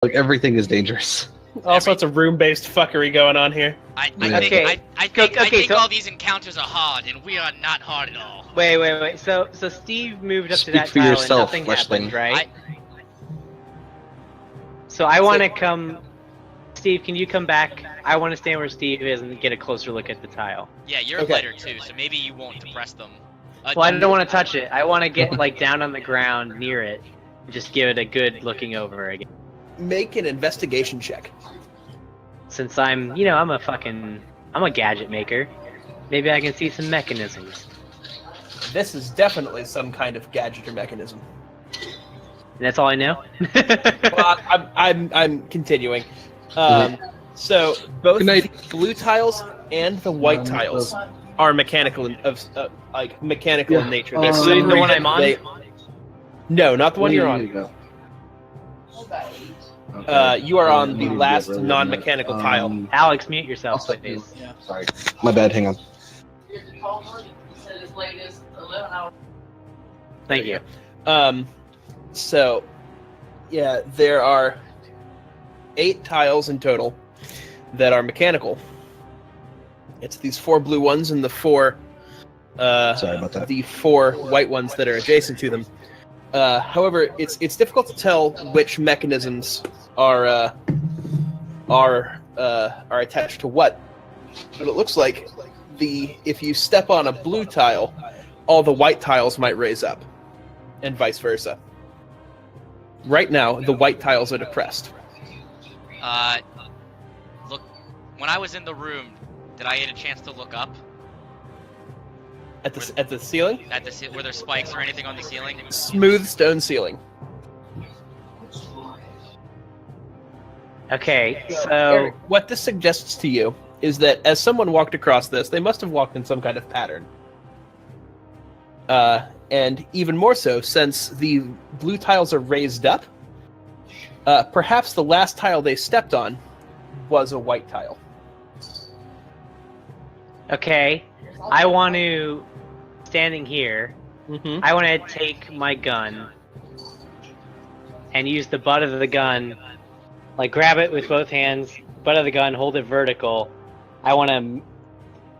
Like, everything is dangerous. All sorts of room-based fuckery going on here. I Okay. think So- all these encounters are hard, and we are not hard at all. Wait. So Steve moved up to Speak that for tile yourself, and nothing happened, Fleshling. right? So I want to come. Steve, can you come back? I want to stand where Steve is and get a closer look at the tile. Yeah, you're Okay. lighter too, so maybe you won't depress them. Well, I don't want to touch it. I want to get like down on the ground near it, and just give it a good looking over again. Make an investigation check. Since I'm a gadget maker. Maybe I can see some mechanisms. This is definitely some kind of gadget or mechanism. And that's all I know. Well, I'm continuing. So both Good the night. blue tiles and the white tiles are mechanical in nature. They're So the one I'm on? No, not the one you're on. Go. You are on the last non-mechanical tile. Alex, mute yourself, please. Sorry. My bad, hang on. Thank you. So, yeah, there are 8 tiles in total that are mechanical. It's these 4 blue ones and the 4 Sorry about that. the 4 white ones that are adjacent to them. However, it's difficult to tell which mechanisms are attached to what. But it looks like if you step on a blue tile, all the white tiles might raise up, and vice versa. Right now, the white tiles are depressed. Look, when I was in the room, did I get a chance to look up At the ceiling, were there spikes or anything on the ceiling? smooth stone ceiling. Okay, so Eric, what this suggests to you is that as someone walked across this, they must have walked in some kind of pattern. And even more so, since the blue tiles are raised up, perhaps the last tile they stepped on was a white tile. okay, I want to standing here. Mm-hmm. I want to take my gun and use the butt of the gun, like grab it with both hands, butt of the gun, hold it vertical. I want to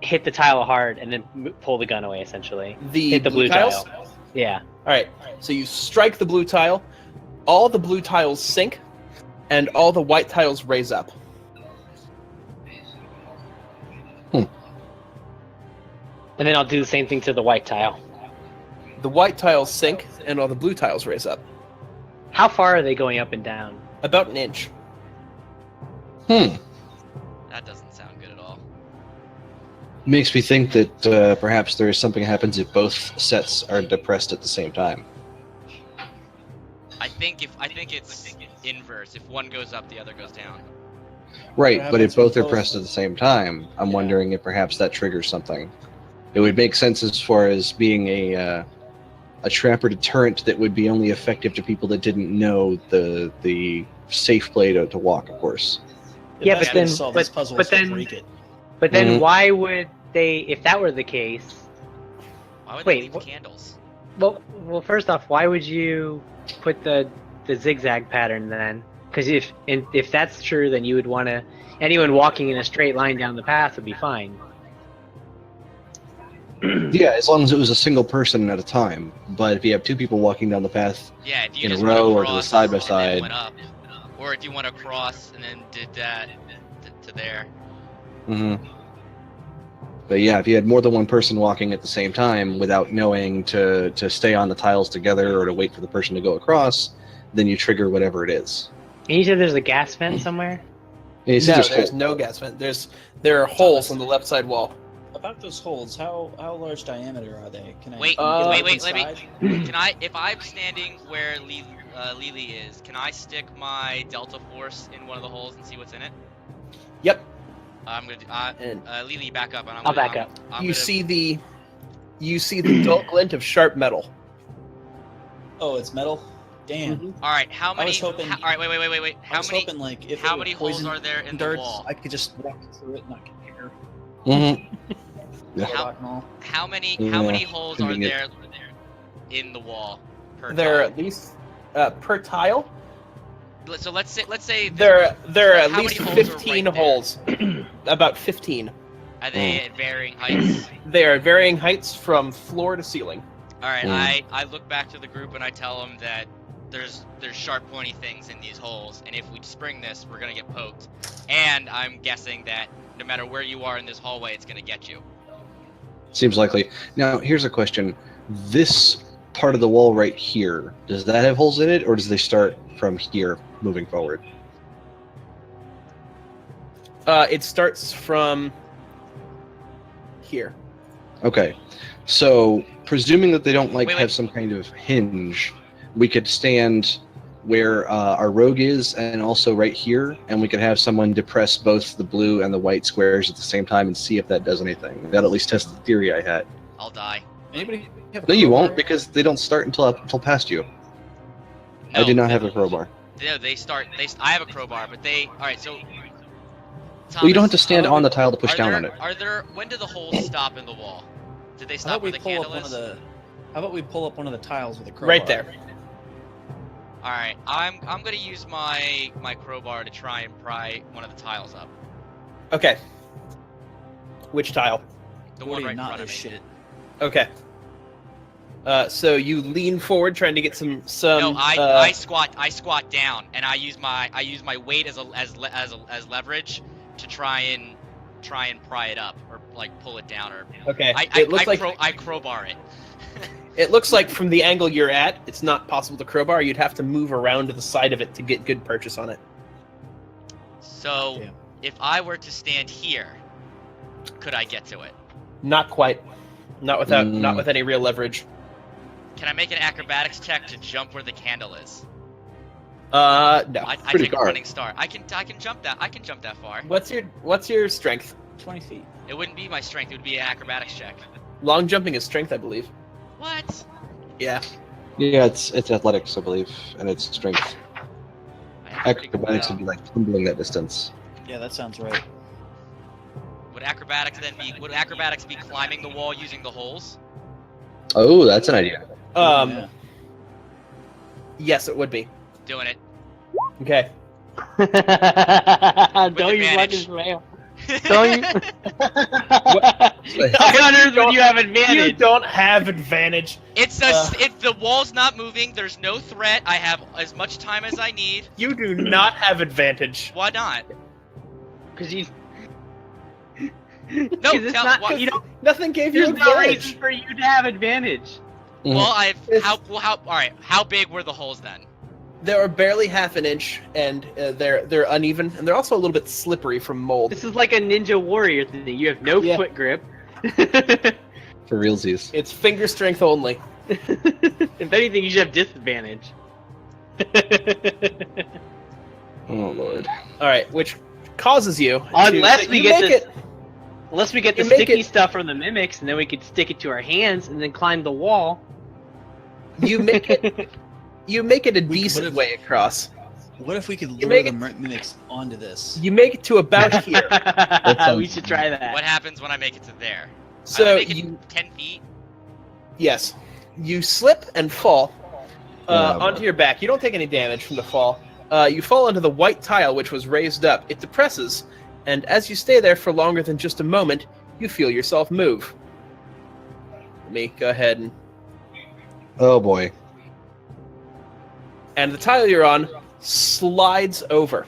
hit the tile hard and then pull the gun away, essentially. Hit the blue tiles? tile. Yeah. Alright, so you strike the blue tile, all the blue tiles sink, and all the white tiles raise up. And then I'll do the same thing to the white tile. The white tiles sink, and all the blue tiles raise up. How far are they going up and down? About an inch. That doesn't sound good at all. Makes me think that perhaps there is something happens if both sets are depressed at the same time. I think it's inverse. If one goes up, the other goes down. Right, What but if happens when both are both- pressed at the same time, I'm wondering if perhaps that triggers something. It would make sense as far as being a trap or deterrent that would be only effective to people that didn't know the safe play to walk, of course. The Yeah, best but way then- to solve this puzzle but is to then- break it. But then Mhm. why would they, if that were the case, Why would Wait, they leave what- candles? well, first off, why would you put the zigzag pattern then? Because if that's true, then you would want to, anyone walking in a straight line down the path would be fine. Yeah, as long as it was a single person at a time. But if you have 2 people walking down the path, Yeah, if you in a just row went or to the across side by and then side. went up, or if you went across and then did that to there. But yeah, if you had more than one person walking at the same time without knowing to stay on the tiles together or to wait for the person to go across, then you trigger whatever it is. And you said there's a gas vent somewhere? And you see No, there's there's hole- no gas vent. There are holes on the left side wall. About those holes, how large diameter are they? Can I Wait, get up wait, let me. inside? Can I, if I'm standing where Lily is, can I stick my Delta Force in one of the holes and see what's in it? Yep. I'm gonna. And Lily, back up, and I'm I'll gonna, back up. I'm you gonna- see the dull glint of sharp metal. Oh, it's metal. Damn. All right, how many? was hoping- all right, wait. I How was many? hoping like if How it many were holes poison are there in the darts, wall? I could just walk through it and not get hair. Mhm. How- Rock and all. How many Yeah, holes are there convenient. in the wall per There are tile? at least per tile. So let's say There are at how least many holes are 15 right there? holes. About 15. Are they at varying heights? They are varying heights from floor to ceiling. All right, Mm. I look back to the group and I tell them that there's sharp pointy things in these holes, and if we spring this, we're gonna get poked. And I'm guessing that no matter where you are in this hallway, it's gonna get you. Seems likely. Now, here's a question. This part of the wall right here, does that have holes in it, or does they start from here moving forward? It starts from here. Okay. So, presuming that they don't Wait. have some kind of hinge, we could stand where our rogue is and also right here, and we could have someone depress both the blue and the white squares at the same time and see if that does anything. That'll at least test the theory I had. I'll die. Anybody have a No, you crowbar? won't, because they don't start until past you. I No, do not have a crowbar. No, they start. I have a crowbar, but they. All right, so. Well, you don't have Thomas, to stand on the tile to push are down there, on it. Are there? When do the holes stop in the wall? Did they How stop about where we the pull up candle one of is? the? How about we pull up one of the tiles with a crowbar? Right there. All right, I'm gonna use my crowbar to try and pry one of the tiles up. Okay. Which tile? The What one are right you in not front of this me. shit? Okay. So you lean forward, trying to get some. No, I squat down, and I use my weight as leverage to try and pry it up or like pull it down or Okay. I crowbar it. It looks like from the angle you're at, it's not possible to crowbar. You'd have to move around to the side of it to get good purchase on it. So Damn. if I were to stand here, could I get to it? Not quite. Not without. Mm. Not with any real leverage. Can I make an acrobatics check to jump where the candle is? No. I Pretty take a far. running start. I can jump that. I can jump that far. What's your strength? 20 feet. It wouldn't be my strength. It would be an acrobatics check. Long jumping is strength, I believe. What? Yeah. Yeah, it's athletics, I believe, and it's strength. I have pretty good- Acrobatics would be like tumbling that distance. Yeah, that sounds right. Would acrobatics be climbing the wall using the holes? Oh, that's an idea. Yeah. Yes, it would be. Doing it. Okay. Don't you advantage. fucking fail. Don't you? What? On earth would you have You advantage? don't have advantage. It's the wall's not moving. There's no threat. I have as much time as I need. You do not have advantage. Why not? Because you. No, it's tell- not. why- You don't. Nothing gave you There's no advantage. reason for you to have advantage. Mhm. Well, all right. How big were the holes then? They're barely half an inch, and they're uneven, and they're also a little bit slippery from mold. This is like a ninja warrior thing. You have no Yeah. foot grip. For realsies. It's finger strength only. If anything, you should have disadvantage. Oh lord. All right, which causes you Unless to, we you get make this- it. Unless we get the You make sticky it- stuff from the mimics, and then we could stick it to our hands and then climb the wall. You make it. You make it a We- decent what if- way across. What if we could You lure make the it- mimics onto this? You make it to about here. sounds- We should try that. What happens when I make it to there? I So make it you 10 feet. yes, you slip and fall Yeah. onto your back. You don't take any damage from the fall. You fall onto the white tile, which was raised up. It depresses, and as you stay there for longer than just a moment, you feel yourself move. Let me go ahead Oh boy. and the tile you're on slides over.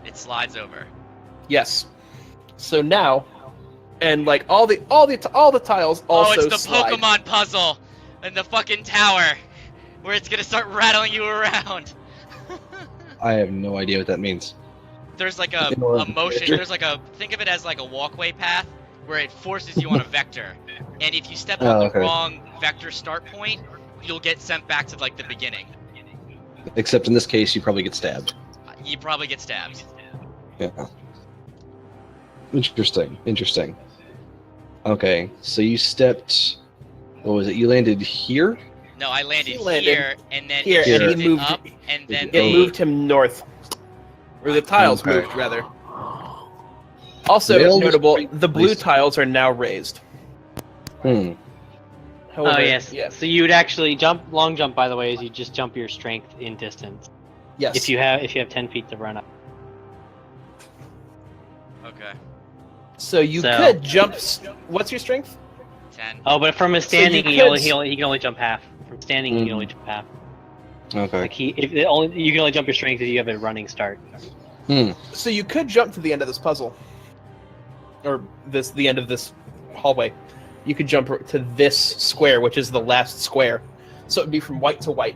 It slides over. Yes. So now, and like all the tiles also Oh, it's the slide. Pokemon puzzle in the fucking tower, where it's gonna start rattling you around. I have no idea what that means. There's like a motion. There's like a think of it as like a walkway path where it forces you on a vector, and if you step on the okay. wrong vector start point, you'll get sent back to like the beginning. Except in this case, you probably get stabbed. You probably get stabbed. Yeah. Interesting. Interesting. Okay, so you stepped. What was it? You landed here. No, I landed He landed here, and then here, it and he shifted moved- up, and then It they moved him north, or the tiles Okay. moved rather. Also They'll just notable, bring- the blue please. tiles are now raised. Hmm. However, Oh yes. So you would actually long jump. By the way, is you just jump your strength in distance. Yes. If you have 10 feet to run up. Okay. So you So- could jump. What's your strength? 10. Oh, but from his So you standing, could- he can only jump half. From standing, he can only jump half. Okay. Like you can only jump your strength if you have a running start. So you could jump to the end of this puzzle, or the end of this hallway. You could jump to this square, which is the last square. So it'd be from white to white.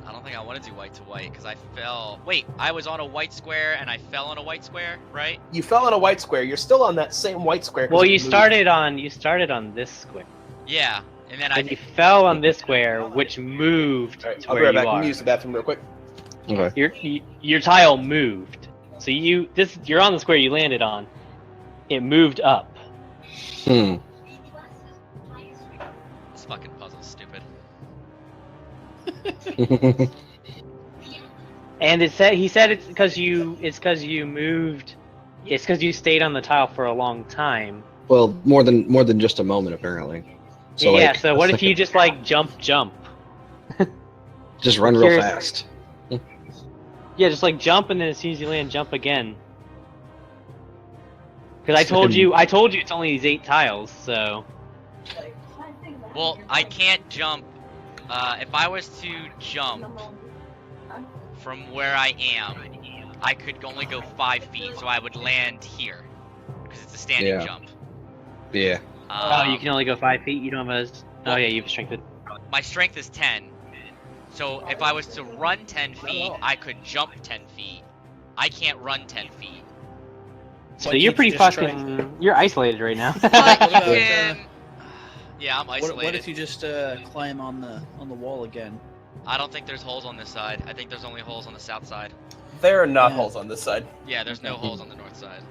I don't think I want to do white to white because I fell. Wait, I was on a white square and I fell on a white square, right? You fell on a white square. You're still on that same white square. 'cause Well, it you moved. started on this square. Yeah, and then I. And you fell on this square, which moved All right, to I'll be where right you back. Let are. me use the bathroom real quick. Okay. Your tile moved. So you're on the square you landed on. It moved up. Hmm. This fucking puzzle's stupid. And he said it's because you moved. It's because you stayed on the tile for a long time. Well, more than just a moment, apparently. So yeah. like, So what if you just like jump? just run real Curious- fast? Yeah, just like jump, and then as soon as you land, jump again. Because I told you it's only these 8 tiles. So Well, I can't jump. If I was to jump from where I am, I could only go 5 feet, so I would land here because it's a standing Yeah. jump. Yeah. you can only go 5 feet. You don't have a. Oh yeah, you have strength. My strength is 10. So if I was to run 10 feet, I could jump 10 feet. I can't run 10 feet. So Why you're can't you pretty just fucking. You're isolated right now. But What you about, can... Yeah, I'm isolated. What if you just climb on the wall again? I don't think there's holes on this side. I think there's only holes on the south side. There are not Yeah. holes on this side. Yeah, there's no holes on the north side.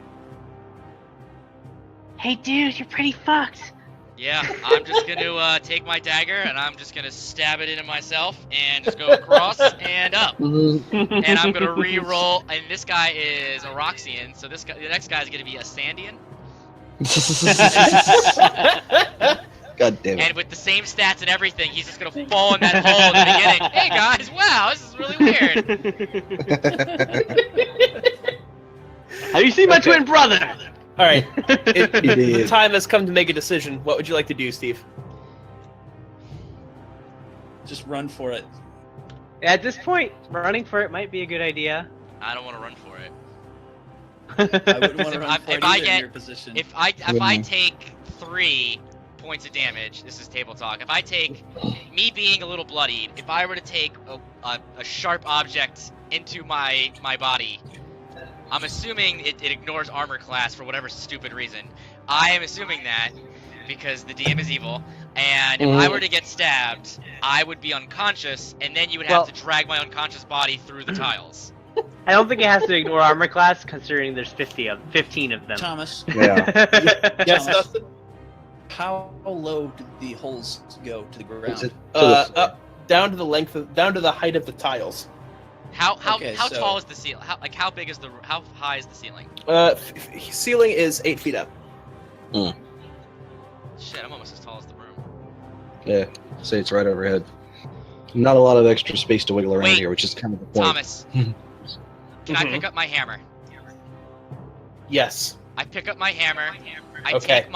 Hey, dude, you're pretty fucked. Yeah, I'm just gonna take my dagger and I'm just gonna stab it into myself and just go across and up. And I'm gonna re-roll. And this guy is a Roxian, so the next guy is gonna be a Sandian. God damn it. And with the same stats and everything, he's just gonna fall in that hole in the beginning. Hey guys, wow, this is really weird. Have you seen my Okay. twin brother? All right. He The did. time has come to make a decision. What would you like to do, Steve? Just run for it. At this point, running for it might be a good idea. I don't want to run for it. I wouldn't want to If run I- for it if I either get- in your position. If I take 3 points of damage, this is table talk. If I take me being a little bloodied, if I were to take a sharp object into my body, I'm assuming it ignores armor class for whatever stupid reason. I am assuming that because the DM is evil, and if I were to get stabbed, I would be unconscious, and then you would have Well- to drag my unconscious body through the tiles. I don't think it has to ignore armor class, considering there's 15 of them. Thomas, Yeah. Yes, Thomas. Dustin? how low did the holes go to the ground? Is it- so it's- Up, down to the height of the tiles. How Okay, how so- tall is the ceiling? How high is the ceiling? Ceiling is 8 feet up. Shit, I'm almost as tall as the room. Yeah. Say it's right overhead. Not a lot of extra space to wiggle around Wait. here, which is kind of the point. Thomas, can I pick up my hammer? Yes. I pick up my hammer. I Okay.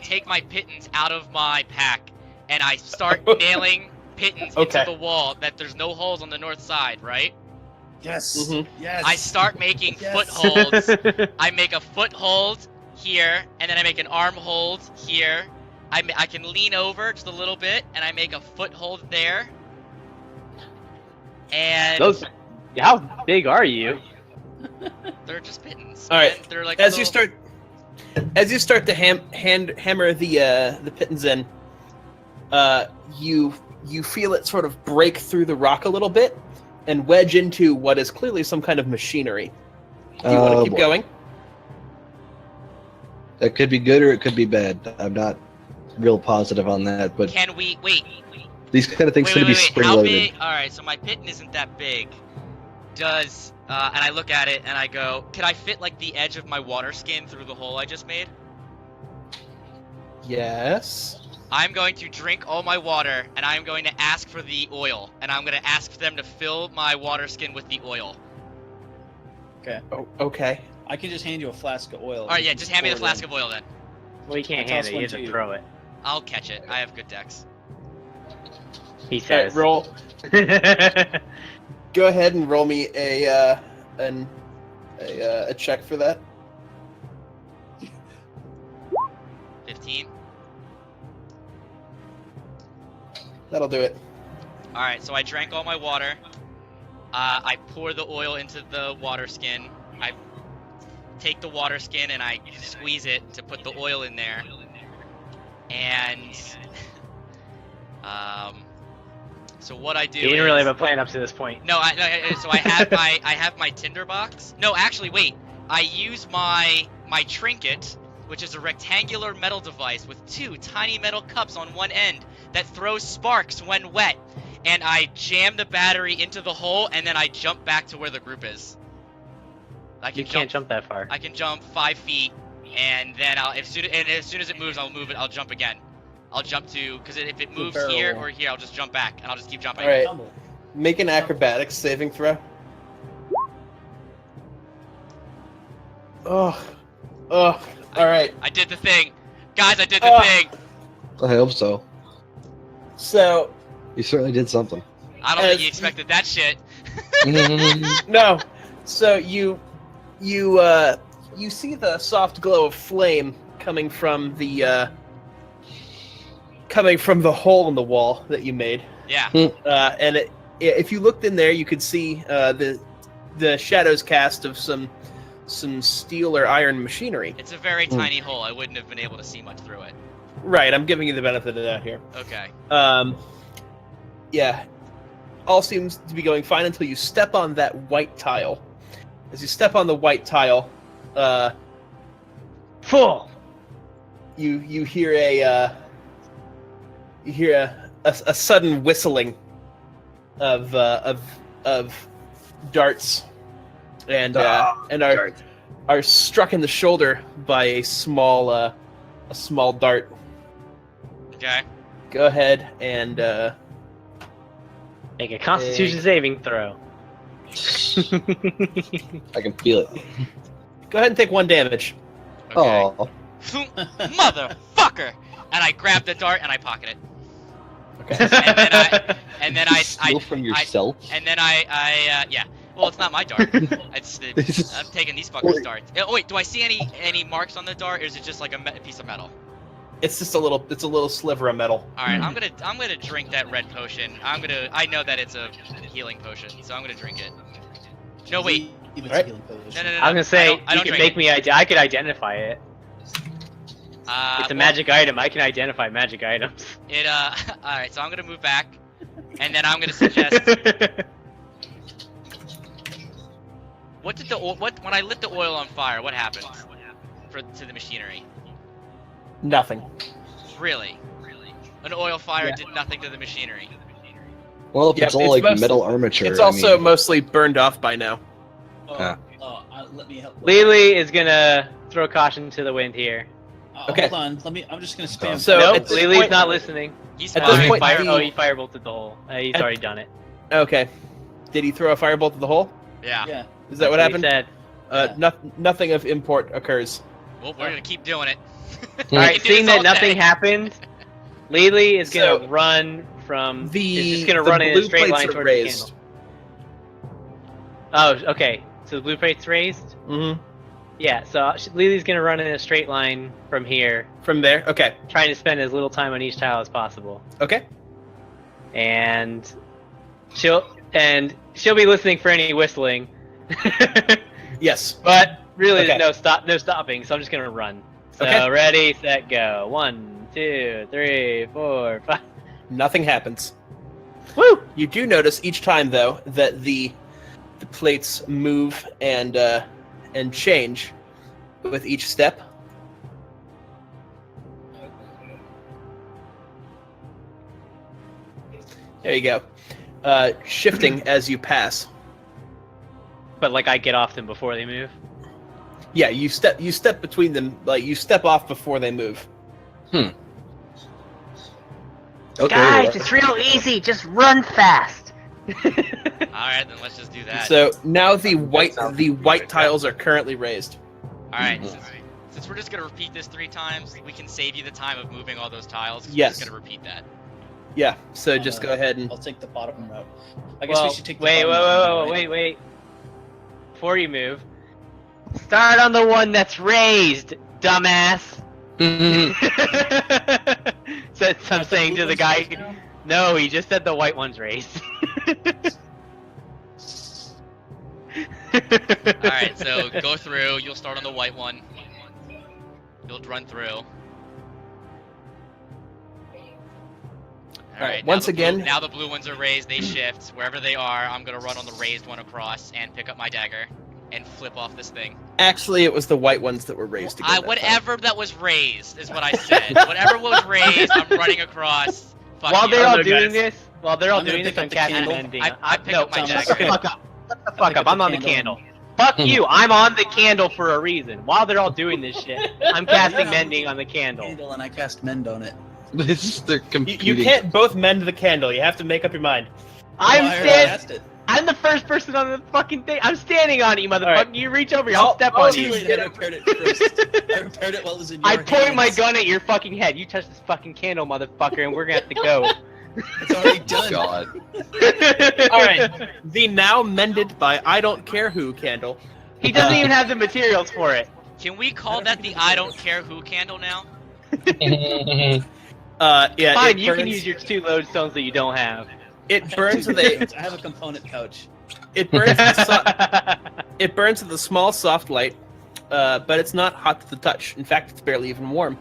take my pittance out of my pack, and I start nailing pittance Okay. into the wall. That there's no holes on the north side, right? Yes. Mhm. Yes. I start making Yes. footholds. I make a foothold here, and then I make an arm hold here. I can lean over just a little bit, and I make a foothold there. And How big are you? they're just pittance. All right. man. They're like As you little- start to hammer the pittance in, you feel it sort of break through the rock a little bit and wedge into what is clearly some kind of machinery. Do you want to keep boy. going? That could be good or it could be bad. I'm not real positive on that, but Can we wait? these kind of things Wait, tend to be wait, spring How loaded. big? All right, so my pitten isn't that big. Does and I look at it and I go, can I fit like the edge of my water skin through the hole I just made? Yes. I'm going to drink all my water, and I'm going to ask for the oil, and I'm going to ask for them to fill my water skin with the oil. Okay. Oh, okay. I can just hand you a flask of oil. All right, yeah, just hand me the flask of oil then. Well, you can't I hand toss it. You one have to to you. throw it. I'll catch it. I have good decks. He All right, says. roll. Go ahead and roll me a check for that. 15. That'll do it. All right, so I drank all my water. I pour the oil into the water skin. I take the water skin and I squeeze it to put the oil in there. And so what I do You didn't really have a plan up to this point. No, so I have my tinder box. No, actually, wait. I use my trinket, which is a rectangular metal device with 2 tiny metal cups on one end that throws sparks when wet. And I jam the battery into the hole, and then I jump back to where the group is. You can't jump that far. I can jump 5 feet, and then as soon as it moves, I'll move it. I'll jump again. I'll jump to, because if it moves here barrel. or here, I'll just jump back, and I'll just keep jumping. All right. Tumble. Make an acrobatics saving throw. Ugh. All right. I did the thing. Guys, I did the thing. I hope so. So You certainly did something. I don't think you expected that shit. no. So you see the soft glow of flame coming from the hole in the wall that you made. Yeah. And if you looked in there, you could see the shadows cast of some steel or iron machinery. It's a very tiny hole. I wouldn't have been able to see much through it. Right, I'm giving you the benefit of the doubt here. Okay. Yeah. All seems to be going fine until you step on that white tile. As you step on the white tile, Full! you hear a sudden whistling of darts, and are struck in the shoulder by a small dart. Okay. Go ahead and Make a Constitution saving throw. I can feel it. go ahead and take 1 damage. Okay. Oh, Motherfucker! And I grab the dart and I pocket it. Okay. And then I steal from yourself. yeah. Well, it's not my dart. I'm taking these fuckers' darts. Oh, wait, do I see any marks on the dart, or is it just like a piece of metal? It's just a little sliver of metal. All right, I'm gonna drink that red potion. I know that it's a healing potion, so I'm gonna drink it. No, wait. Even Alright. healing potion. No. I was gonna say, I you don't can drink make me I could identify it. It's a well, magic item. I can identify magic items. It all right. So I'm gonna move back, and then I'm gonna suggest. When I lit the oil on fire? What happened to the machinery? Nothing. Really? An oil fire did nothing to the machinery. Well, if Yep, it's all it's like mostly- metal armature, It's I also mean, mostly burned off by now. Let me help. Lily is gonna throw caution to the wind here. Okay. Hold on. I'm just gonna spam. So nope, at this Lily's point- not listening. He's At fine. this point, He firebolted the hole. He's At- already done it. Okay. Did he throw a firebolt at the hole? Yeah. Yeah. Is that what That's happened? He said. Nothing of import occurs. Well, we're gonna keep doing it. All right, can do seeing this all that nothing day. happened, Lily is gonna So, run from. The is just gonna the run in a blue straight plates line are toward raised. the candle. Oh, okay. So the blue plate's raised. Mm-hmm. Yeah. So Lily's gonna run in a straight line from here, From there. Okay. trying to spend as little time on each tile as possible, Okay. and she'll be listening for any whistling. Yes. But really, Okay. no stopping. So I'm just gonna run. So Okay. ready, set, go. 1, 2, 3, 4, 5. Nothing happens. Woo! You do notice each time, though, that the plates move and change with each step. There you go. Shifting as you pass. But like I get off them before they move. Yeah, you step between them, like you step off before they move. Okay. Guys, it's real easy. Just run fast. Alright, then let's just do that. So now the white tiles are currently raised. Alright, since we're just gonna repeat this 3 times, we can save you the time of moving all those tiles. 'Cause Yes. We're just gonna repeat that. Yeah. So just go ahead and I'll take the bottom route. I guess we should take the wait, bottom route, wait. Before you move, start on the one that's raised, dumbass. So I'm saying to the guy, no, he just said the white one's raised. Alright, so go through, you'll start on the white one. You'll run through. Alright, once again- now the blue ones are raised, they shift. Wherever they are, I'm gonna run on the raised one across and pick up my dagger and flip off this thing. actually, it was the white ones that were raised again. that time. Whatever that was raised is what I said. Whatever was raised, I'm running across. Fuck While you. they're all no, doing guys. this, I'm gonna casting pick up the casting candle. ending. I pick no, up my shut dagger. the fuck up. Shut the fuck pick up. up I'm the on the candle. candle. Fuck you. I'm on the candle for a reason. While they're all doing this shit, I'm casting mending on the candle. Candle and I cast mend on it. They're competing. You can't both mend the candle. You have to make up your mind. I'm Oh, I already standing. cast it. I'm the first person on the fucking thing. I'm standing on it, you motherfucker. Alright. You reach over here. I'll step on Too you. late, I repaired it first. I repaired it while it was in your I point my hands. gun at your fucking head. You touch this fucking candle, motherfucker, and we're gonna have to go. It's already done. God. Alright. The now mended by I don't care who candle. He doesn't even have the materials for it. Can we call that the I don't care who candle now? Yeah. Fine, it you can burns- use your 2 lodestones that you don't have. It burns with a. I have a component pouch. It burns. With a it burns with a small soft light, but it's not hot to the touch. In fact, it's barely even warm.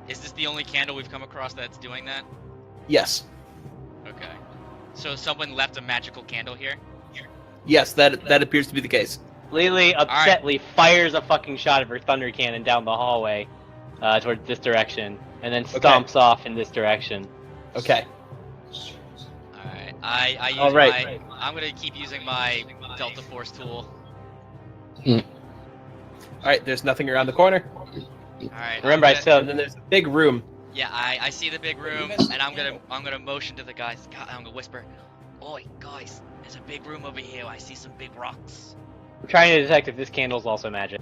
Is this the only candle we've come across that's doing that? Yes. Okay. So someone left a magical candle here? Yes, that appears to be the case. Lily upsetly fires a fucking shot of her thunder cannon down the hallway towards this direction, and then stomps off in this direction. Okay. Alright. I use Alright. I'm gonna keep using my Delta Force tool. Alright, there's nothing around the corner. Alright. Remember, I And said then there's a big room. Yeah, I see the big room, and I'm gonna motion to the guys. God, I'm gonna whisper, "Oi, guys, there's a big room over here. I see some big rocks." I'm trying to detect if this candle's also magic.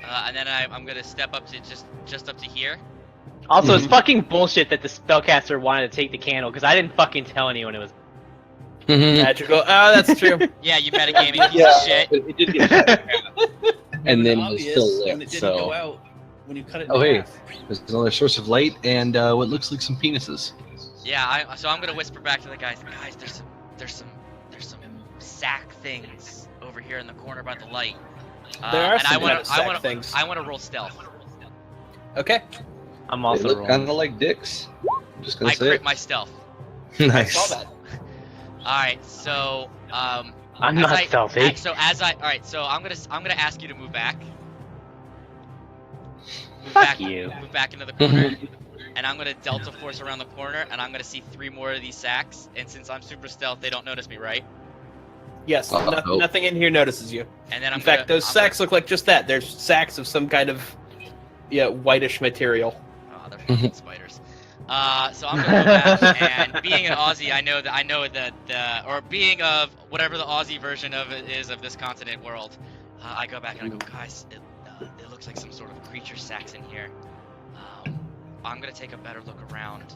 And then I'm gonna step up to just up to here. Also, it's fucking bullshit that the spellcaster wanted to take the candle, because I didn't fucking tell anyone it was. Magical. Oh, that's true. Yeah, you metagaming piece of shit. It did get and then it was Obvious still when lit. it didn't go So, out when you cut it. oh in hey, half. there's another source of light and what looks like some penises. Yeah, so I'm gonna whisper back to the guys. Guys, there's some sack things over here in the corner by the light. There are and some kind of sack wanna, things. I want to roll stealth. Okay. I'm They also look rolling. kind of like dicks. I'm just gonna I say crit it. my stealth. Nice. Saw that. All right, so I'm as not I- stealthy. So all right, so I'm gonna ask you to move back. Move Fuck back, you. Move back into the corner, and I'm gonna Delta Force around the corner, and I'm gonna see 3 more of these sacks. And since I'm super stealth, they don't notice me, right? Yes. Uh-oh. Nothing in here notices you. And then In fact, those sacks look like just that. There's sacks of some kind of whitish material. Oh, they're fucking spiders. So I'm gonna go back, and being an Aussie, I know that or being of whatever the Aussie version of it is of this continent world, I go back and I go, guys, it looks like some sort of creature sacks in here. I'm gonna take a better look around.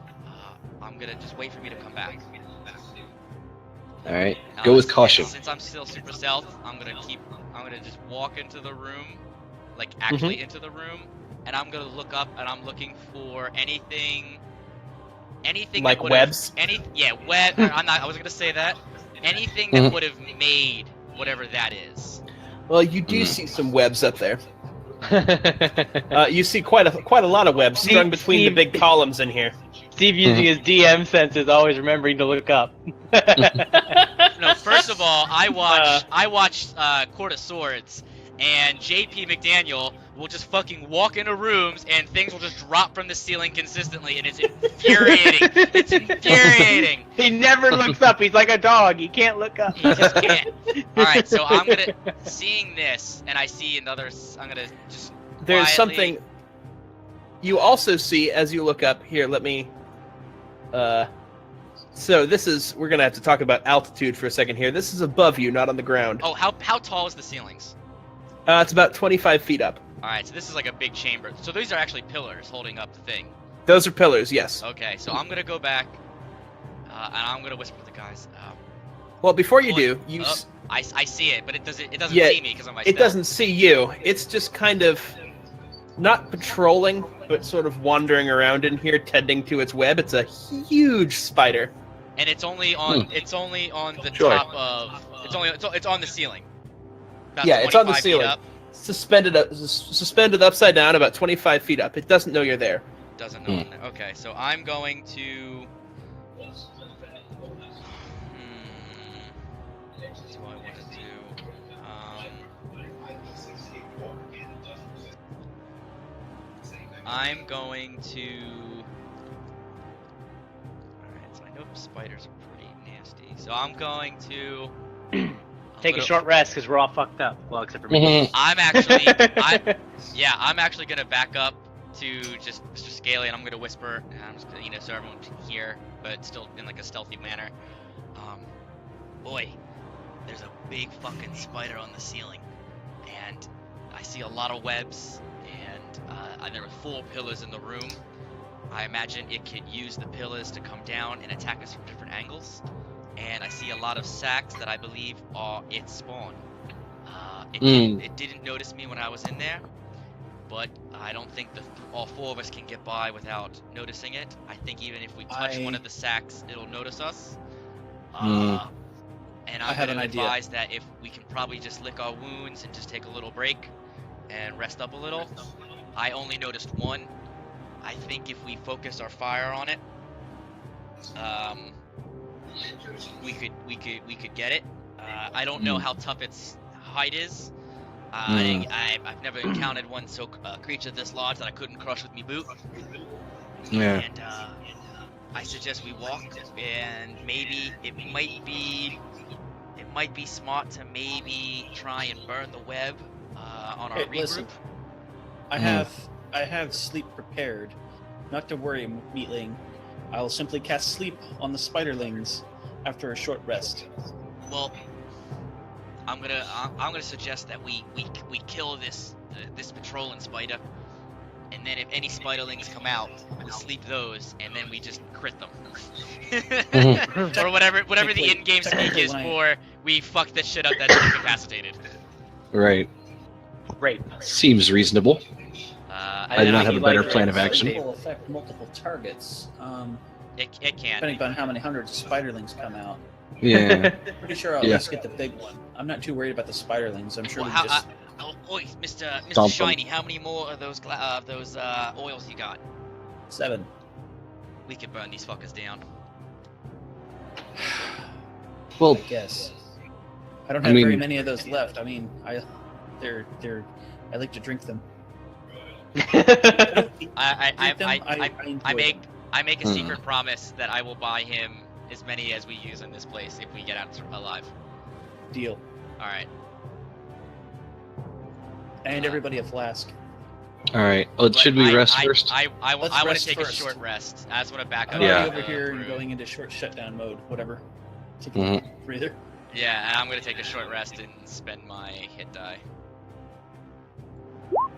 I'm gonna just wait for me to come back. All right, go with caution. Since I'm still super stealth, I'm gonna just walk into the room, like actually into the room, and I'm gonna look up, and I'm looking for anything Like that would've- webs? web. I was gonna say that. Anything that would have made whatever that is. Well, you do see some webs up there. You see quite a lot of webs strung between the big columns in here. Steve using his DM senses, always remembering to look up. No, first of all, I watched Court of Swords, and JP McDaniel will just fucking walk into rooms and things will just drop from the ceiling consistently, and it's infuriating. It's infuriating. He never looks up. He's like a dog. He can't look up. He just can't. All right, so I'm gonna seeing this, and I see another. I'm gonna just. There's quietly- You also see, as you look up here, let me... so this is... We're going to have to talk about altitude for a second here. This is above you, not on the ground. Oh, how tall is the ceilings? It's about 25 feet up. All right, so this is like a big chamber. So these are actually pillars holding up the thing. Those are pillars, yes. Okay, so I'm gonna go back, and I'm gonna whisper to the guys. Well, before you do, you... I see it, but it doesn't Yeah, see me because of my It spell. doesn't see you. It's just kind of not patrolling, but sort of wandering around in here, tending to its web. It's a huge spider. And it's only on it's only on the Sure. top of it's on the ceiling. About Yeah, it's on the 25 feet ceiling. up. Suspended upside down, about 25 feet up. It doesn't know you're there. Doesn't know. Okay, so I'm going to. What do I want to do? I'm going to. Alright, so I know spiders are pretty nasty. So I'm going to. Take a short rest because we're all fucked up. Well, except for me. I'm actually. I'm actually gonna back up to just Mr. Scaly, and I'm gonna whisper, and I'm just gonna, so everyone can hear, but still in like a stealthy manner. Boy, there's a big fucking spider on the ceiling, and I see a lot of webs, and there are 4 pillars in the room. I imagine it could use the pillars to come down and attack us from different angles. And I see a lot of sacks that I believe are its spawn. It didn't notice me when I was in there, but I don't think all 4 of us can get by without noticing it. I think even if we touch one of the sacks, it'll notice us. And I'm going to advise that if we can probably just lick our wounds and just take a little break and rest up a little. I only noticed 1. I think if we focus our fire on it, we could get it. I don't know how tough its hide is. I've never encountered one creature this large that I couldn't crush with me boot. Yeah. And I suggest we walk, and maybe it might be smart to maybe try and burn the web on our regroup. Listen, I have sleep prepared. Not to worry, Meatling. I'll simply cast sleep on the spiderlings after a short rest. Well, I'm gonna suggest that we kill this patrolling spider, and then if any spiderlings come out, we sleep those, and then we just crit them. Or whatever the in-game speak is for, we fuck this shit up that's incapacitated. Right. Great. Seems reasonable. I do not have a better plan of It action. will affect multiple targets. It can. Depending on how many hundreds of spiderlings come out. Yeah. Pretty sure I'll Yeah. at least get the big one. I'm not too worried about the spiderlings. I'm sure Well, we just... Mr. Dump 'em. Shiny, how many more of those oils you got? 7. We could burn these fuckers down. Well, I guess. I don't I have mean- very many of those left. I mean, I like to drink them. I make a secret promise that I will buy him as many as we use in this place if we get out alive. Deal. All right. And everybody a flask. all right. Well, should we rest first? I Let's want rest to take a first. short rest. I just want to back up. I'm Yeah. already over here and going into short shutdown mode. Whatever. Take a Mhm. breather. Yeah, and I'm gonna take a short rest and spend my hit die.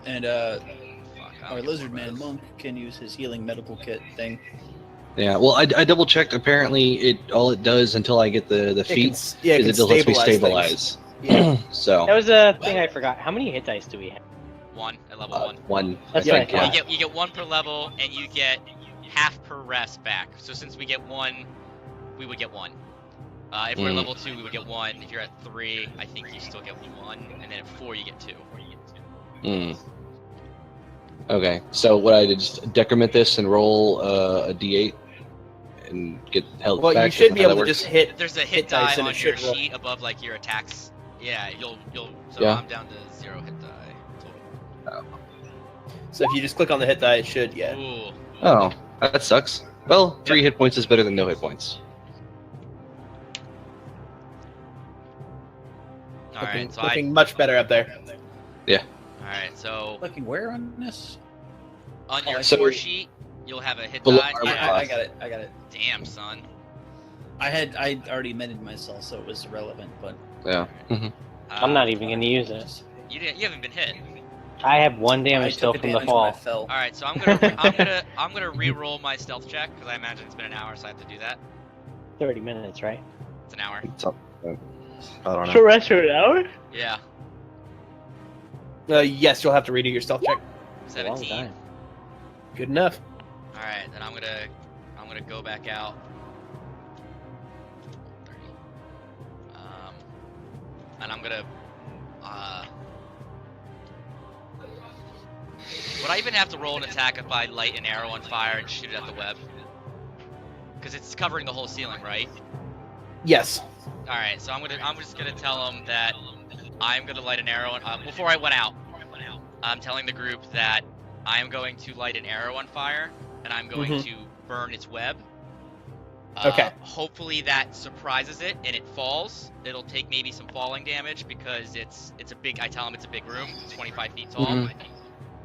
And Fuck, our lizard man monk can use his healing medical kit thing. Yeah. Well, I double checked. Apparently, all it does until I get the feet is it just lets me stabilize. Yeah. So That was a thing I forgot. How many hit dice do we have? 1 at level 1. one. That's I what I think, thought. yeah. You get 1 per level, and you get half per rest back. So since we get 1, we would get 1. If we're at level 2, we would get 1. If you're at 3, I think you still get 1, and then at 4, you get 2. Hmm. Okay. So what I did just decrement this and roll a d8 and get health Well, back. you should Is be that how able that to works? just hit. There's a Hit hit die dice and on it your should roll. sheet above like your attacks. Yeah, you'll. So Yeah. I'm down to 0 hit die total. So if you just click on the hit die, it should. Yeah. Ooh. Oh, that sucks. Well, 3 hit points is better than no hit points. All right. So looking much better up there. All right. So Looking where on this? On your So- score sheet, you'll have a hit Below die. armor Yeah. I got it. I got it. Damn, son. I already amended myself, so it was irrelevant. But Yeah. I'm not even gonna use it. You haven't been hit. I have 1 I damage still took from the advantage when I fall. fell. All right, so I'm gonna re-roll my stealth check because I imagine it's been an hour, so I have to do that. 30 minutes, right? It's an hour. It's up. I don't know. So rest for an hour? Yeah, Yes, you'll have to redo your stealth check. It's a long 17. time. Good enough. All right, then I'm gonna go back out. 30. And I'm gonna. Would I even have to roll an attack if I light an arrow on fire and shoot it at the web? Because it's covering the whole ceiling, right? Yes. All right, so I'm just gonna tell them that I'm gonna light an arrow. Before I went out, I'm telling the group that I am going to light an arrow on fire and I'm going to burn its web. Okay. Hopefully that surprises it and it falls. It'll take maybe some falling damage because it's a big. I tell them it's a big room, 25 feet tall.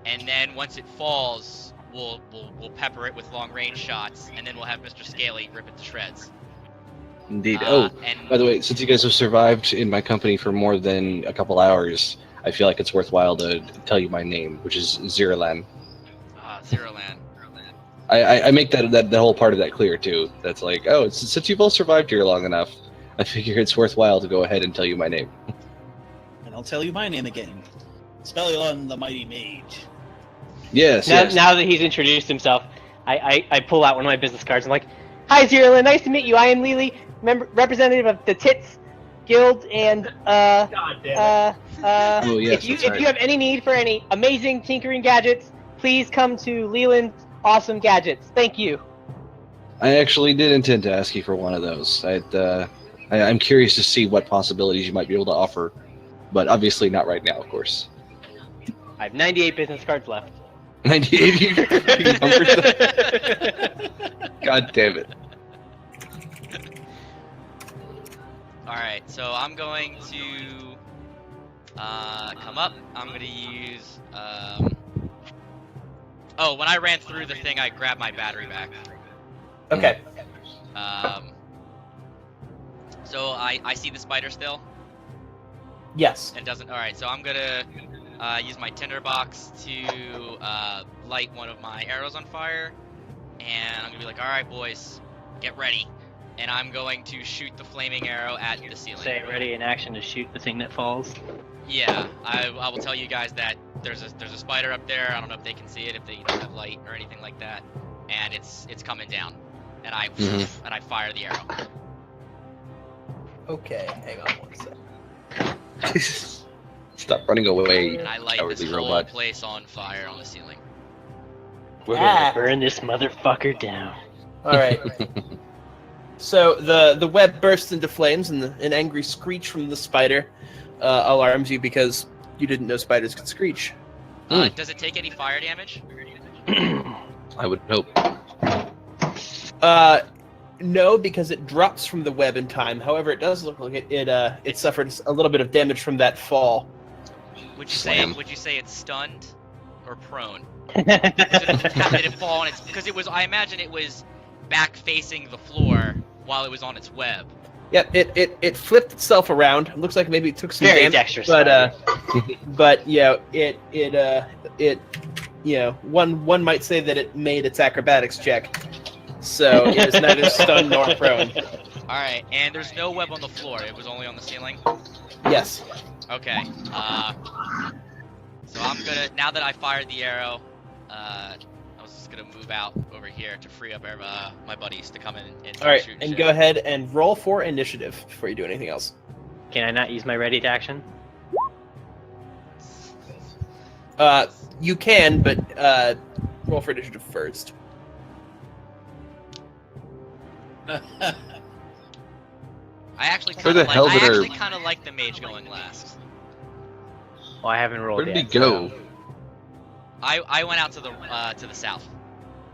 And then once it falls, we'll pepper it with long range shots, and then we'll have Mr. Scaly rip it to shreds. Indeed. And By the way, since you guys have survived in my company for more than a couple hours, I feel like it's worthwhile to tell you my name, which is Ziralan. Zero Land. I make that whole part of that clear too. That's like, oh, since you've all survived here long enough, I figure it's worthwhile to go ahead and tell you my name. And I'll tell you my name again. Spellulon the Mighty Mage. Yes. Now, yes. now that he's introduced himself, I pull out one of my business cards. I'm like, "Hi, Zirla, nice to meet you. I am Lily, representative of the Tits Guild, and God damn Oh, yes, if you that's right. have any need for any amazing tinkering gadgets, please come to Leland Awesome Gadgets. Thank you." I actually did intend to ask you for one of those. I'm curious to see what possibilities you might be able to offer, but obviously not right now, of course. I have 98 business cards left. 98. you numbered them? God damn it. Alright, so I'm going to come up. I'm going to use... Oh, when I ran through the thing, I grabbed my battery back. Okay. So I see the spider still? Yes. And doesn't... Alright, so I'm going to use my tinderbox to light one of my arrows on fire. And I'm going to be like, alright, boys, get ready. And I'm going to shoot the flaming arrow at the ceiling. Say ready in action to shoot the thing that falls. Yeah, I will tell you guys that there's a spider up there. I don't know if they can see it, if they don't have light or anything like that. And it's coming down. And I fire the arrow. Okay, hang on one sec. Stop running away, And I light this cowardly whole robot. place on fire on the ceiling. We're Ah. gonna burn this motherfucker down. Alright. So the web bursts into flames, and an angry screech from the spider alarms you because you didn't know spiders could screech. Does it take any fire damage? I would hope. No, because it drops from the web in time. However, it does look like it suffered a little bit of damage from that fall. Would Slam. you say it's stunned or prone? Did it fall on its? Because it was. I imagine it was back facing the floor while it was on its web. Yep, it flipped itself around. It looks like maybe it took some Very damage, dexterous. but yeah, it one might say that it made its acrobatics check. So it is neither stunned nor prone. All right, and there's no web on the floor. It was only on the ceiling. Yes. Okay. So I'm gonna, now that I fired the arrow, I was just gonna move out over here to free up my buddies to come in and All right, shoot and shit. go ahead and roll for initiative before you do anything else. Can I not use my ready to action? You can, but roll for initiative first. I actually Where kind the of hell like. I did our- actually kind of like the mage going last. Well, I haven't rolled Where did he yet. go? I went out to the south.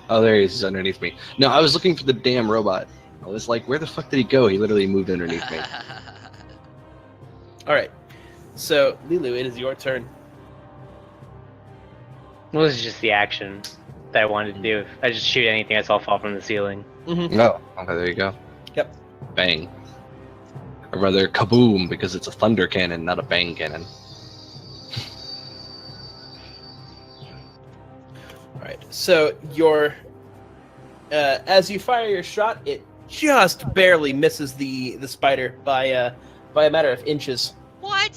Oh, there he is, underneath me. No, I was looking for the damn robot. I was like, where the fuck did he go? He literally moved underneath me. All right. So Lilu, it is your turn. Well, this is just the action. that I wanted to do. I just shoot anything I saw fall from the ceiling. Mm-hmm. No. Okay, there you go. Yep. Bang. Or rather, kaboom, because it's a thunder cannon, not a bang cannon. All right. So as you fire your shot, it just barely misses the spider by a matter of inches What?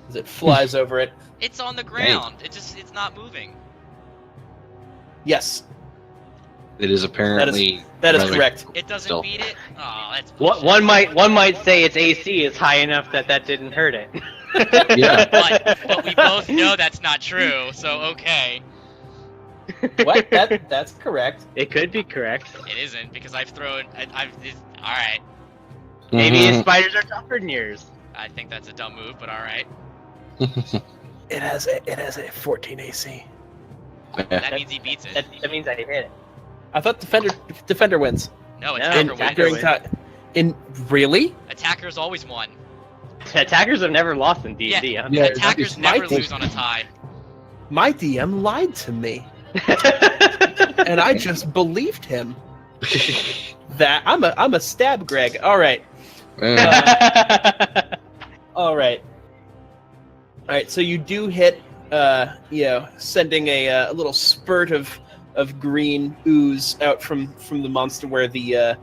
as it flies over it. It's on the ground. It's not moving. Yes, It is apparently. that is rather- correct. It doesn't Still. beat it. Oh, that's What bullshit. one might say its AC is high enough that didn't hurt it. Yeah. But we both know that's not true. So okay, What? That's correct. It could be correct. it isn't because I've thrown. All right. Maybe his Mhm. spiders are tougher than yours. I think that's a dumb move, but all right. It has a 14 AC. That means he beats it. That means I hit it. I thought defender wins. No, No, attacker attacker wins. wins. In really? Attackers always won. Attackers have never lost in D&D. Yeah. huh? Yeah, Attackers it's never Michael. lose on a tie. My DM lied to me, and I just believed him. That I'm a stab Greg. All right. All right. All right. So you do hit, sending a little spurt of green ooze out from the monster where the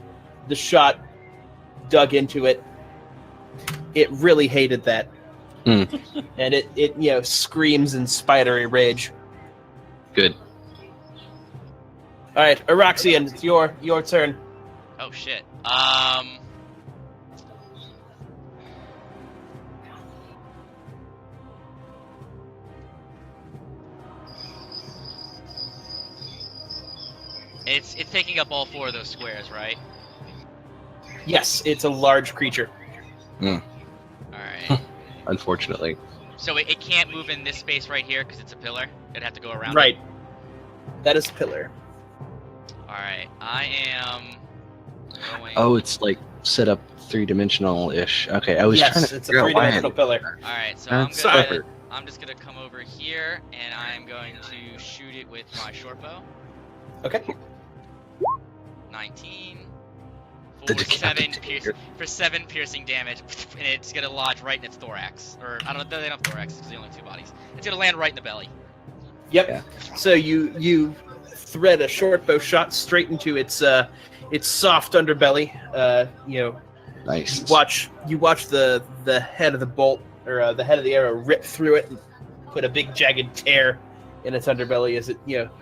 shot dug into it. It really hated that, Hmm. and it screams in spidery rage. Good. All right, Araxian, it's your turn. Oh shit. It's taking up all 4 of those squares, right? Yes, it's a large creature. All right. Unfortunately. So it can't move in this space right here because it's a pillar. It'd have to go around. Right. That is pillar. All right. I am going. Oh, it's like set up 3-dimensional-ish. Okay, I was Yes, trying to it's a figure out why. 3-dimensional pillar. All right. So That's I'm clever. just gonna come over here and I'm going to shoot it with my short bow. Okay. 19 The for 7 decapitator. piercing damage, and it's gonna lodge right in its thorax. Or I don't know, they don't have thorax because they only have 2 bodies. It's gonna land right in the belly. Yep. Yeah. So you thread a short bow shot straight into its soft underbelly. Nice. You watch the head of the bolt or the head of the arrow rip through it and put a big jagged tear in its underbelly as it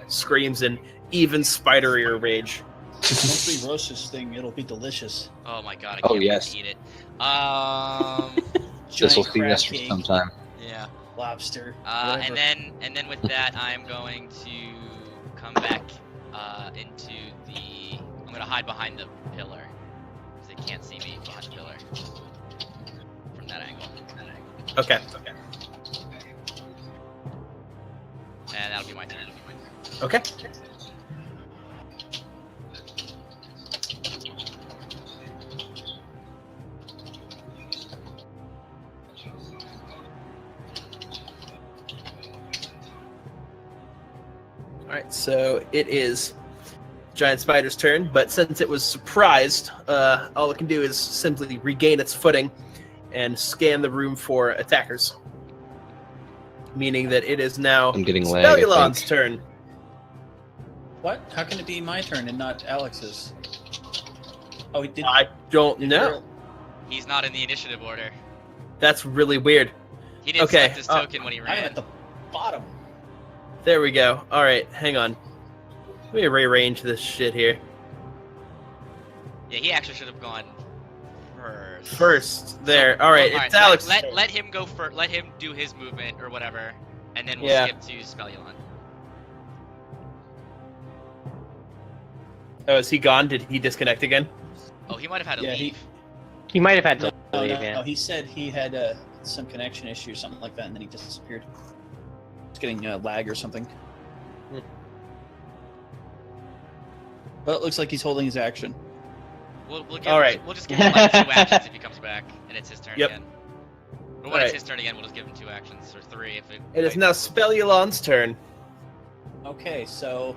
screams in even spiderier rage. Once we roast this thing, it'll be delicious. Oh my god, I Oh, can't wait yes. to eat it. This will Giant feed crab us for cake, some time. Yeah. lobster. And whatever. then with that, I'm going to come back into the. I'm gonna hide behind the pillar because they can't see me behind the pillar from that angle. Okay. And that'll be my turn. Okay. Alright, so it is Giant Spider's turn, but since it was surprised, all it can do is simply regain its footing and scan the room for attackers. Meaning that it is now I'm getting lag, I Spellulon's think. turn. What? How can it be my turn and not Alex's? Oh, he did. I don't did know. He's not in the initiative order. That's really weird. He didn't Okay, select his token when he I am ran. at the bottom. There we go. All right, hang on. Let me rearrange this shit here. Yeah, he actually should have gone first. First, there. All right, it's Alex. Let him go first. Let him do his movement or whatever, and then we'll Yeah. skip to Spellulon. Oh, is he gone? Did he disconnect again? Oh, he might have had to Yeah, leave. He might have had to No, leave, no, yeah. no, he said he had some connection issue or something like that, and then he disappeared. It's getting lag or something. Hmm. Well, it looks like he's holding his action. We'll give All him, right. We'll just give him like 2 actions if he comes back, and it's his turn Yep. again. Or when All it's right. his turn again, we'll just give him 2 actions or 3 if it. It is now Spellulon's turn. Okay, so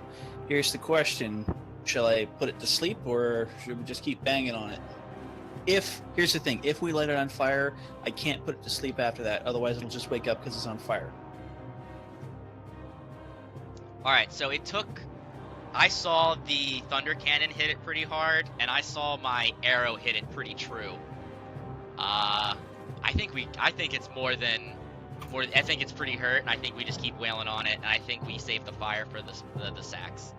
here's the question: shall I put it to sleep, or should we just keep banging on it? Here's the thing: if we light it on fire, I can't put it to sleep after that. Otherwise, it'll just wake up because it's on fire. All right, so it took. I saw the thunder cannon hit it pretty hard, and I saw my arrow hit it pretty true. I think it's more than. I think it's pretty hurt, and I think we just keep wailing on it, and I think we save the fire for the sacks.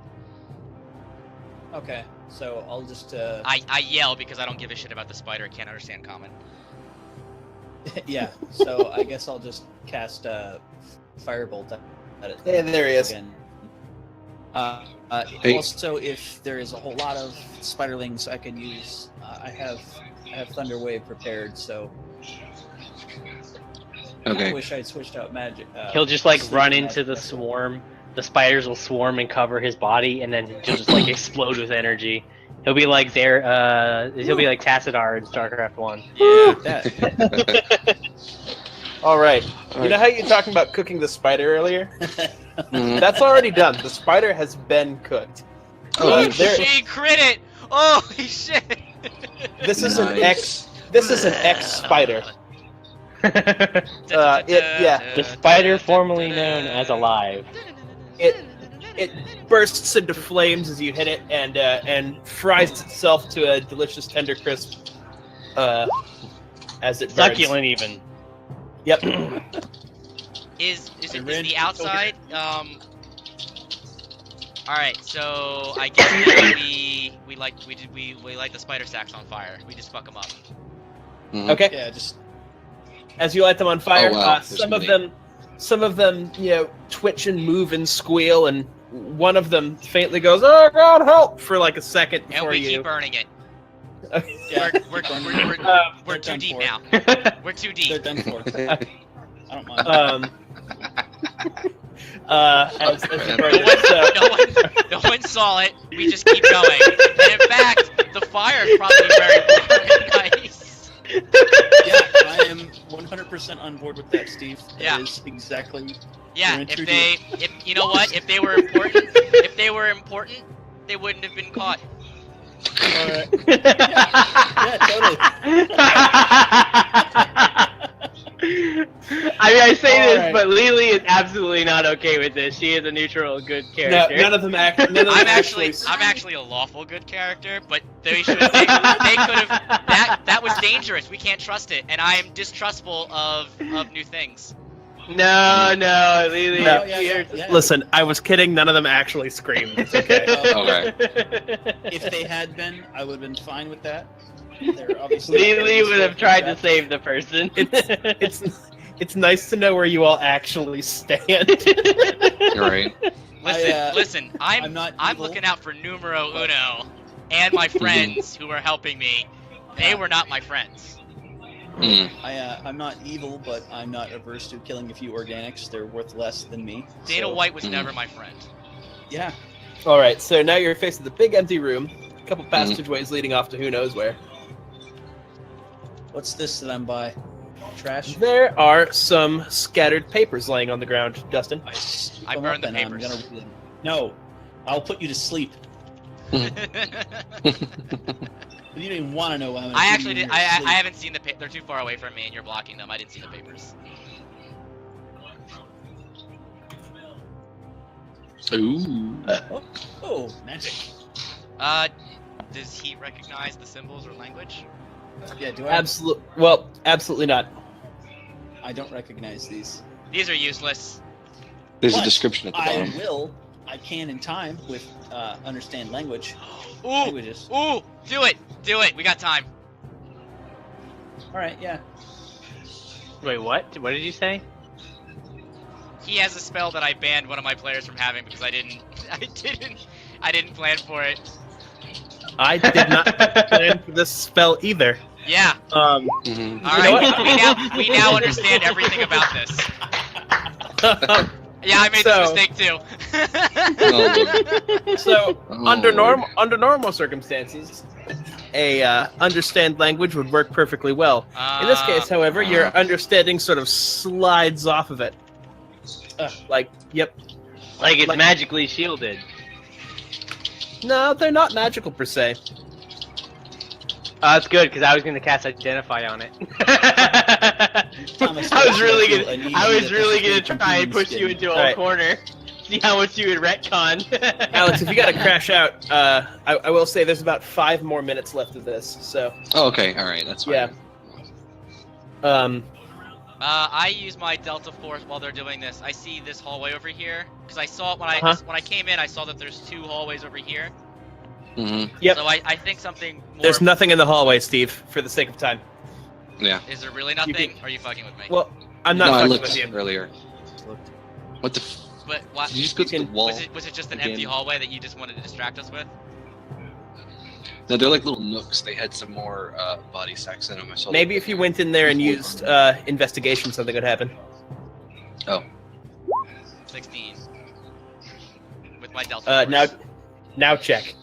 Okay, so I'll just. I yell because I don't give a shit about the spider. Can't understand common. Yeah, so I guess I'll just cast Firebolt at it. Yeah, there he is. Again. Hey. Also, if there is a whole lot of spiderlings I can use, I have Thunder Wave prepared, so I Okay. wish I'd switched out magic. He'll just like sleep run and into the magic. swarm. The spiders will swarm and cover his body, and then he'll just like explode with energy. He'll be like he'll be like Tassadar in StarCraft 1. Yeah. That. All right. You know how you were talking about cooking the spider earlier? Mhm. That's already done. The spider has been cooked. Oh, there- she crit it! Holy shit! This is an Nice. X. This is an X spider. Yeah. The spider formerly known as Alive. It bursts into flames as you hit it, and fries itself to a delicious tender crisp. As it burns. Succulent even. Yep. Is I it ran the to outside? All right, so I guess that we light the spider sacks on fire. We just fuck them up. Mhm. Okay. Yeah, just As you light them on fire, Oh, wow. There's some of them, twitch and move and squeal, and one of them faintly goes, "Oh God, help!" for like a second And before we you. keep burning it. yeah, We're they're too done deep for. now. We're too They're deep. done for. I don't mind. As you burn it, so- No one saw it. We just keep going. And in fact, the fire is probably very nice. Yeah, I am 100% on board with that, Steve. That Yeah. is exactly. Yeah, You're in too if you know what, if they were important, they wouldn't have been caught. All right. Yeah, totally. I mean, I say All this, right. but Lily is absolutely not okay with this. She is a neutral, good No, character. none of them act. None of them I'm actually a lawful good character, but they could have that was dangerous. We can't trust it, and I am distrustful of new things. No, Lily. No. Yeah. Listen, I was kidding. None of them actually screamed. It's okay. Okay. If they had been, I would have been fine with that. They're obviously. Lily would have tried to save the person. It's nice to know where you all actually stand. You're right. Listen. I'm not I'm evil. looking out for numero uno, and my friends who are helping me. They were not my friends. Mm. I'm not evil, but I'm not averse to killing a few organics. They're worth less than me. Dana so, White was never my friend. Yeah. All right, so now you're facing the big empty room. A couple passageways leading off to who knows where. What's this that I'm by? Trash. There are some scattered papers laying on the ground, Dustin. I scoop I them burned up the and I'm papers. gonna read them. No, I'll put you to sleep. You don't even want to know what I'm gonna I do actually in did. your I sleep. haven't seen the. They're too far away from me, and you're blocking them. I didn't see the papers. Ooh. Oh, magic. Does he recognize the symbols or language? Yeah, do I? Absolutely not. I don't recognize these. These are useless. There's a But description at the I bottom. will. I can in time with understand language. Ooh, Languages. ooh, do it. We got time. All right, yeah. Wait, what? What did you say? He has a spell that I banned one of my players from having because I didn't plan for it. I did not plan for this spell either. Yeah. Mhm. All right. We now understand everything about this. Yeah, I made this mistake too. So Oh, under Lord. normal circumstances, a understand language would work perfectly well. In this case, however, your understanding sort of slides off of it. Like, yep. Like it's Like- magically shielded. No, they're not magical per se. That's good because I was going to cast Identify on it. Thomas, I was you really feel gonna. uneasy I was that really this is gonna try and push you into a Alright. corner. See how much you would retcon. Alex, if you gotta crash out, I will say there's about 5 more minutes left of this. So Oh, okay, all right, that's fine. yeah. I use my Delta Force while they're doing this. I see this hallway over here because I saw it when I came in. I saw that there's 2 hallways over here. Mm-hmm. Yep. So I think something more. There's nothing in the hallway, Steve. For the sake of time. Yeah. Is there really nothing? Are you fucking with me? Well, I'm No, not I fucking looked with you. earlier. Looked. What the? But what? Did you just go to the wall? Was it just an again? empty hallway that you just wanted to distract us with? No, they're like little nooks. They had some more body sacks in them. I saw Maybe them. if you went in there and used investigation, something would happen. Oh, 16. With my Delta Now, Force. now check.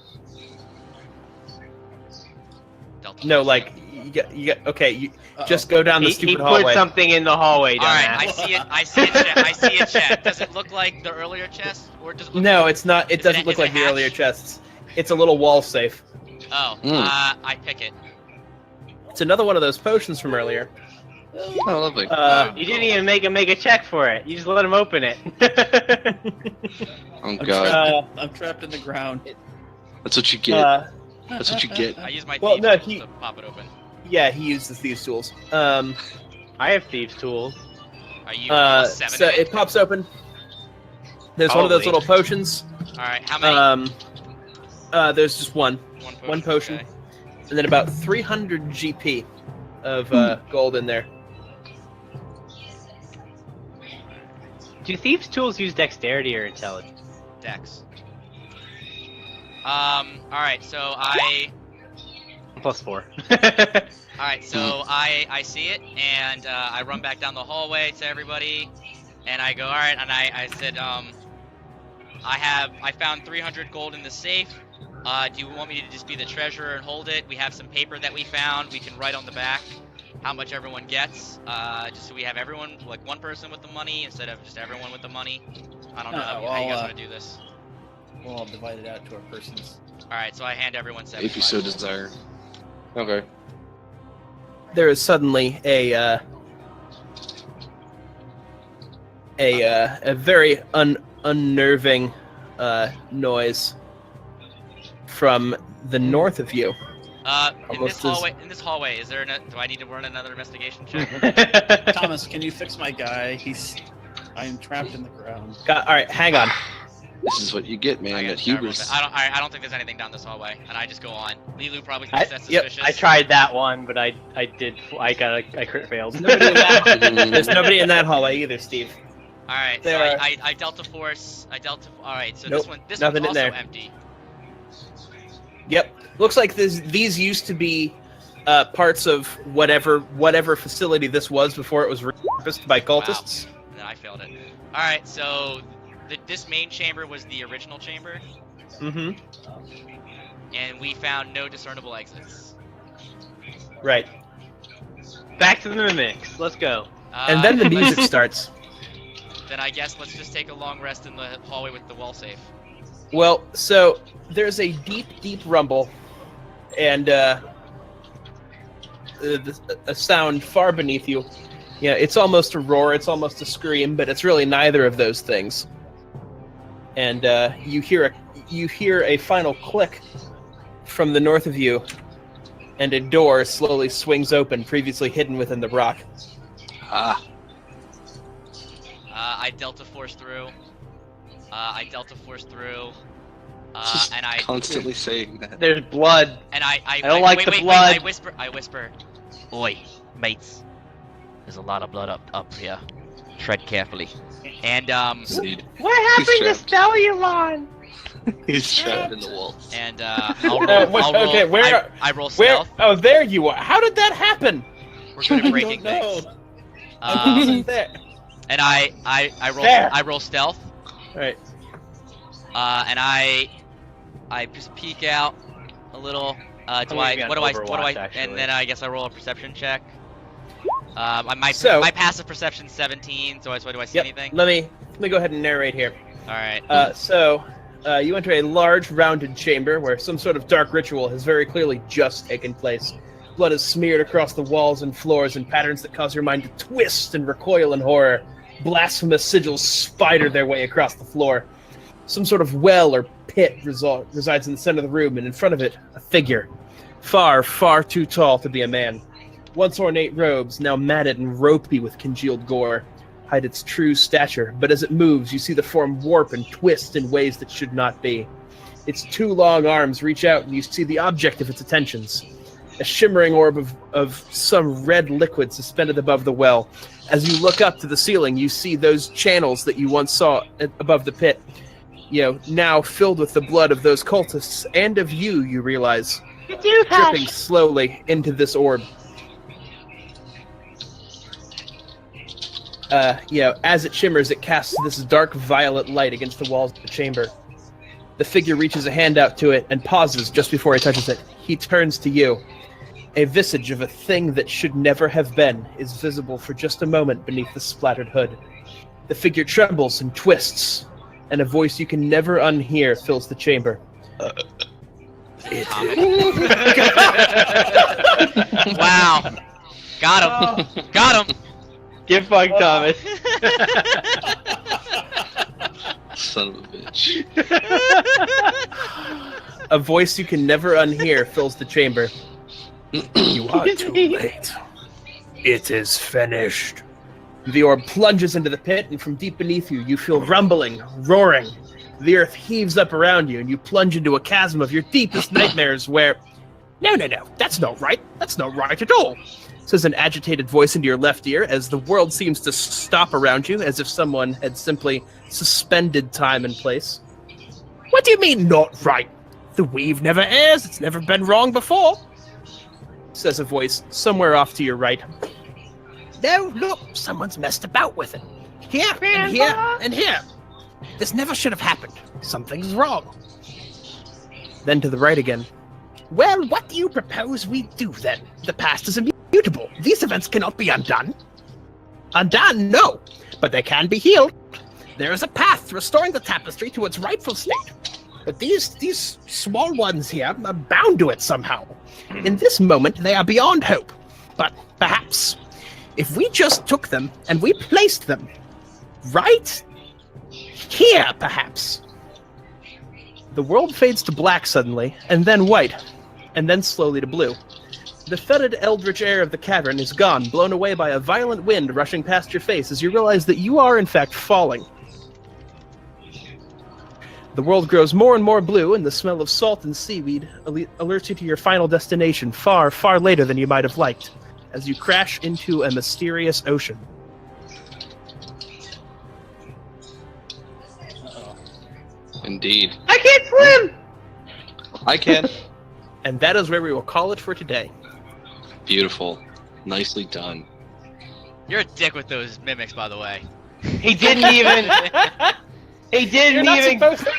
Delta No, Force. like you got. Okay, you Uh-oh. just go down the he stupid put hallway. something in the hallway. All right, dumbass. I see it. I see it. I see a chest. Does it look like the earlier chest, or does it look? No, it's not. It Is it doesn't a- look is it a like the earlier hatch? chests. It's a little wall safe. Oh, Hmm. I pick it. It's another one of those potions from earlier. oh, lovely. You didn't even make him make a check for it. You just let him open it. Oh I'm god, trapped, I'm trapped in the ground. that's what you get. That's what you get. I use my Well, thieves no, tools he- to pop it open. Yeah, he used the thieves' tools. I have thieves' tools. Are you plus 7? So it pops open. There's one of those Holy. little potions. All right, how many? There's just one, one potion, okay. and then about 300 GP of gold in there. Do thieves' tools use dexterity or intelligence? Dex. All right, so I. +4. All right, so I see it, and I run back down the hallway to everybody, and I go, all right, and I said, I found 300 gold in the safe. Do you want me to just be the treasurer and hold it? We have some paper that we found. We can write on the back how much everyone gets, just so we have everyone, like one person with the money instead of just everyone with the money. I don't know how you guys want to do this. We'll all divide it out to our persons. All right, so I hand everyone 75. If you so gold. desire. Okay. There is suddenly a very unnerving noise from the north of you. In this hallway, is there? Do I need to run another investigation check? Thomas, can you fix my guy? I am trapped in the ground. All right, hang on. This is what you get, man. I That got terrible hubris. I don't think there's anything down this hallway, and I just go on. Lilu probably I- thinks that's yep, suspicious. I tried that one, but I crit failed. Nobody in that, there's nobody in that hallway either, Steve. All right, so There are- I Delta Force. All right, so Nope, this nothing one's in also there. empty. Yep. Looks like these used to be parts of whatever facility this was before it was repurposed by cultists. No, I failed it. All right, so this main chamber was the original chamber, Mm-hmm. and we found no discernible exits. Right. Back to the mimics. Let's go. And then the let's- music starts. Then I guess let's just take a long rest in the hallway with the wall safe. Well, so there's a deep rumble, and a sound far beneath you. Yeah, it's almost a roar, it's almost a scream, but it's really neither of those things. And you hear a final click from the north of you, and a door slowly swings open, previously hidden within the rock. Ah, I Delta Force through. just And I constantly saying that. There's blood. and I don't like the blood. I whisper. Oi, mates. There's a lot of blood up here. Tread carefully. And Indeed. What happened to trapped. Stellulon? He's trapped in the wall. I'll roll. Okay, where- I roll Where? stealth. Oh, there you are. How did that happen? We're good at I breaking don't know. things. I wasn't there. And There. I roll stealth. All right. And I just peek out a little. I'm gonna be on Overwatch, And actually. then I guess I roll a perception check. My So- passive perception's 17. So do I see Yep. anything? Let me go ahead and narrate here. All right. So, You enter a large, rounded chamber where some sort of dark ritual has very clearly just taken place. Blood is smeared across the walls and floors in patterns that cause your mind to twist and recoil in horror. Blasphemous sigils spider their way across the floor. Some sort of well or pit resides in the center of the room, and in front of it, a figure. Far, far too tall to be a man. Once ornate robes, now matted and ropey with congealed gore, hide its true stature, but as it moves, you see the form warp and twist in ways that should not be. Its two long arms reach out, and you see the object of its attentions. A shimmering orb of some red liquid suspended above the well. As you look up to the ceiling, you see those channels that you once saw above the pit, now filled with the blood of those cultists, and of you realize, dripping slowly into this orb. As it shimmers, it casts this dark violet light against the walls of the chamber. The figure reaches a hand out to it and pauses just before he touches it. He turns to you. A visage of a thing that should never have been is visible for just a moment beneath the splattered hood. The figure trembles and twists, and a voice you can never unhear fills the chamber. Wow. Got him. Got him. Get fucked, Thomas. Son of a bitch. A voice you can never unhear fills the chamber. You are too late. It is finished. The orb plunges into the pit, and from deep beneath you, you feel rumbling, roaring. The earth heaves up around you, and you plunge into a chasm of your deepest nightmares where... No, that's not right. That's not right at all. Says an agitated voice into your left ear as the world seems to stop around you, as if someone had simply suspended time and place. What do you mean, not right? The weave never airs. It's never been wrong before. Says a voice somewhere off to your right. No, look, someone's messed about with it. Here, and here, and here. This never should have happened. Something's wrong. Then to the right again. Well, what do you propose we do then? The past is immutable. These events cannot be undone. Undone, no, but they can be healed. There is a path restoring the tapestry to its rightful state. But these small ones here are bound to it somehow. In this moment, they are beyond hope. But perhaps, if we just took them and we placed them right here, perhaps. The world fades to black suddenly, and then white, and then slowly to blue. The fetid eldritch air of the cavern is gone, blown away by a violent wind rushing past your face as you realize that you are in fact falling. The world grows more and more blue, and the smell of salt and seaweed alerts you to your final destination far, far later than you might have liked, as you crash into a mysterious ocean. Indeed. I can't swim! I can. And that is where we will call it for today. Beautiful. Nicely done. You're a dick with those mimics, by the way. He didn't even... He didn't You're not even... supposed to